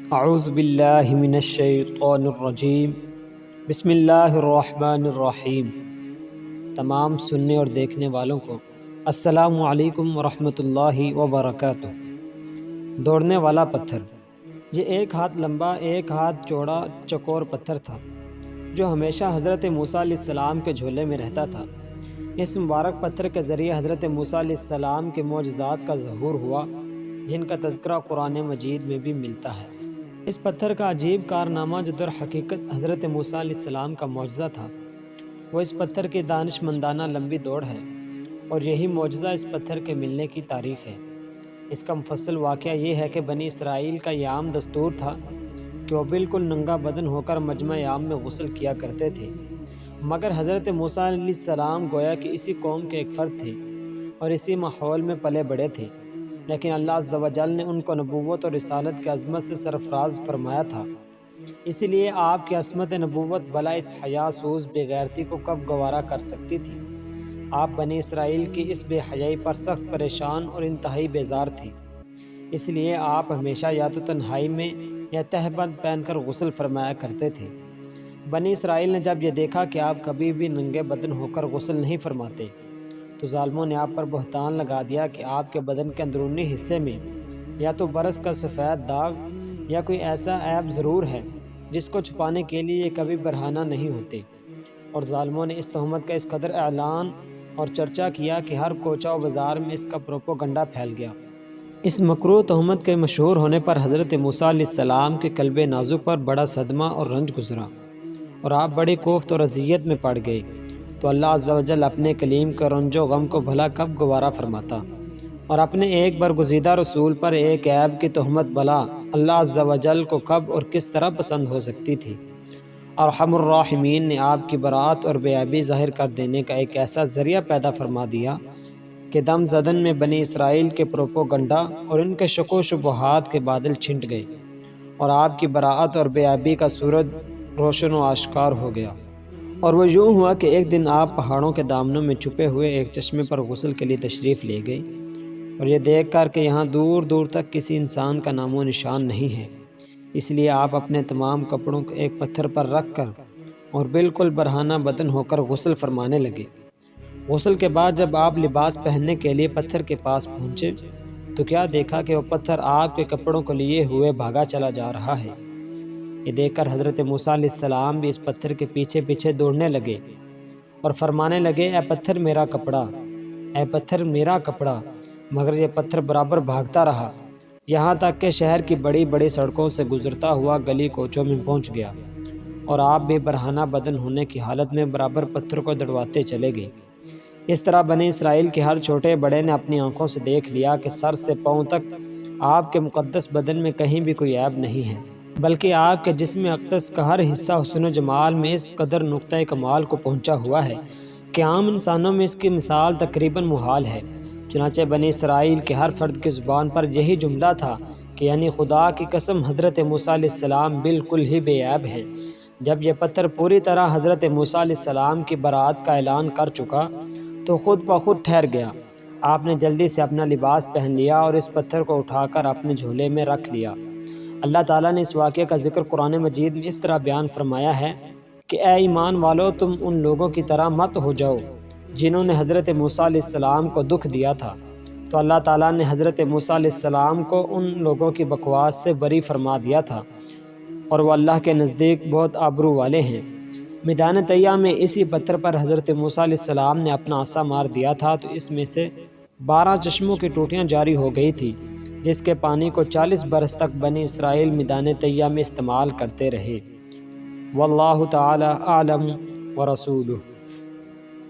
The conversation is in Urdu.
اعوذ باللہ من الشیطان الرجیم بسم اللہ الرحمن الرحیم۔ تمام سننے اور دیکھنے والوں کو السلام علیکم ورحمۃ اللہ وبرکاتہ۔ دوڑنے والا پتھر۔ یہ 1 ہاتھ لمبا 1 ہاتھ چوڑا چکور پتھر تھا جو ہمیشہ حضرت موسیٰ علیہ السلام کے جھولے میں رہتا تھا۔ اس مبارک پتھر کے ذریعے حضرت موسیٰ علیہ السلام کے معجزات کا ظہور ہوا، جن کا تذکرہ قرآن مجید میں بھی ملتا ہے۔ اس پتھر کا عجیب کارنامہ جو در حقیقت حضرت موسیٰ علیہ السلام کا معجزہ تھا، وہ اس پتھر کی دانش مندانہ لمبی دوڑ ہے، اور یہی معجزہ اس پتھر کے ملنے کی تاریخ ہے۔ اس کا مفصل واقعہ یہ ہے کہ بنی اسرائیل کا یہ عام دستور تھا کہ وہ بالکل ننگا بدن ہو کر مجمع عام میں غسل کیا کرتے تھے، مگر حضرت موسیٰ علیہ السلام گویا کہ اسی قوم کے ایک فرد تھے اور اسی ماحول میں پلے بڑے تھے، لیکن اللہ عز و جل نے ان کو نبوت اور رسالت کی عظمت سے سرفراز فرمایا تھا۔ اسی لیے آپ کی عصمت نبوت بلا اس حیا سوز بے غیرتی کو کب گوارا کر سکتی تھی۔ آپ بنی اسرائیل کی اس بے حیائی پر سخت پریشان اور انتہائی بیزار تھے، اس لیے آپ ہمیشہ یا تو تنہائی میں یا تہبند پہن کر غسل فرمایا کرتے تھے۔ بنی اسرائیل نے جب یہ دیکھا کہ آپ کبھی بھی ننگے بدن ہو کر غسل نہیں فرماتے، تو ظالموں نے آپ پر بہتان لگا دیا کہ آپ کے بدن کے اندرونی حصے میں یا تو برس کا سفید داغ یا کوئی ایسا عیب ضرور ہے جس کو چھپانے کے لیے یہ کبھی برہنہ نہیں ہوتے، اور ظالموں نے اس تہمت کا اس قدر اعلان اور چرچا کیا کہ ہر کوچہ و بازار میں اس کا پروپوگنڈا پھیل گیا۔ اس مکروہ تہمت کے مشہور ہونے پر حضرت موسیٰ علیہ السلام کے قلب نازک پر بڑا صدمہ اور رنج گزرا، اور آپ بڑی کوفت اور اذیت میں پڑ گئے۔ تو اللہ عز و جل اپنے کلیم کے رنج و غم کو بھلا کب گوارا فرماتا، اور اپنے ایک برگزیدہ رسول پر ایک عیب کی تہمت بلا اللہ عز و جل کو کب اور کس طرح پسند ہو سکتی تھی۔ ارحم الراحمین نے آپ کی برات اور بے عیبی ظاہر کر دینے کا ایک ایسا ذریعہ پیدا فرما دیا کہ دم زدن میں بنی اسرائیل کے پروپوگنڈا اور ان کے شک و شبہات کے بادل چھنٹ گئے، اور آپ کی براعت اور بے عیبی کا سورج روشن و آشکار ہو گیا۔ اور وہ یوں ہوا کہ ایک دن آپ پہاڑوں کے دامنوں میں چھپے ہوئے ایک چشمے پر غسل کے لیے تشریف لے گئے، اور یہ دیکھ کر کہ یہاں دور دور تک کسی انسان کا نام و نشان نہیں ہے، اس لیے آپ اپنے تمام کپڑوں کو ایک پتھر پر رکھ کر اور بالکل برہنہ بدن ہو کر غسل فرمانے لگے۔ غسل کے بعد جب آپ لباس پہننے کے لیے پتھر کے پاس پہنچے تو کیا دیکھا کہ وہ پتھر آپ کے کپڑوں کو لیے ہوئے بھاگا چلا جا رہا ہے۔ یہ دیکھ کر حضرت موسیٰ علیہ السلام بھی اس پتھر کے پیچھے پیچھے دوڑنے لگے اور فرمانے لگے، اے پتھر میرا کپڑا، اے پتھر میرا کپڑا، مگر یہ پتھر برابر بھاگتا رہا، یہاں تک کہ شہر کی بڑی بڑی سڑکوں سے گزرتا ہوا گلی کوچوں میں پہنچ گیا، اور آپ بھی برہنہ بدن ہونے کی حالت میں برابر پتھر کو دڑواتے چلے گئے۔ اس طرح بنی اسرائیل کے ہر چھوٹے بڑے نے اپنی آنکھوں سے دیکھ لیا کہ سر سے پاؤں تک آپ کے مقدس بدن میں کہیں بھی کوئی عیب نہیں ہے، بلکہ آپ کے جسم اقدس کا ہر حصہ حسن و جمال میں اس قدر نقطۂ کمال کو پہنچا ہوا ہے کہ عام انسانوں میں اس کی مثال تقریباً محال ہے۔ چنانچہ بنی اسرائیل کے ہر فرد کی زبان پر یہی جملہ تھا کہ یعنی خدا کی قسم حضرت موسیٰ علیہ السلام بالکل ہی بے عیب ہیں۔ جب یہ پتھر پوری طرح حضرت موسیٰ علیہ السلام کی برات کا اعلان کر چکا تو خود بخود ٹھہر گیا۔ آپ نے جلدی سے اپنا لباس پہن لیا اور اس پتھر کو اٹھا کر اپنے جھولے میں رکھ لیا۔ اللہ تعالیٰ نے اس واقعے کا ذکر قرآن مجید میں اس طرح بیان فرمایا ہے کہ اے ایمان والو، تم ان لوگوں کی طرح مت ہو جاؤ جنہوں نے حضرت موسیٰ علیہ السلام کو دکھ دیا تھا۔ تو اللہ تعالیٰ نے حضرت موسیٰ علیہ السلام کو ان لوگوں کی بکواس سے بری فرما دیا تھا، اور وہ اللہ کے نزدیک بہت آبرو والے ہیں۔ میدان طیہ میں اسی پتھر پر حضرت موسیٰ علیہ السلام نے اپنا عصا مار دیا تھا تو اس میں سے 12 چشموں کی ٹوٹیاں جاری ہو گئی تھی، جس کے پانی کو 40 برس تک بنی اسرائیل میدان طیہ میں استعمال کرتے رہے۔ واللہ تعالی اعلم ورسولہ۔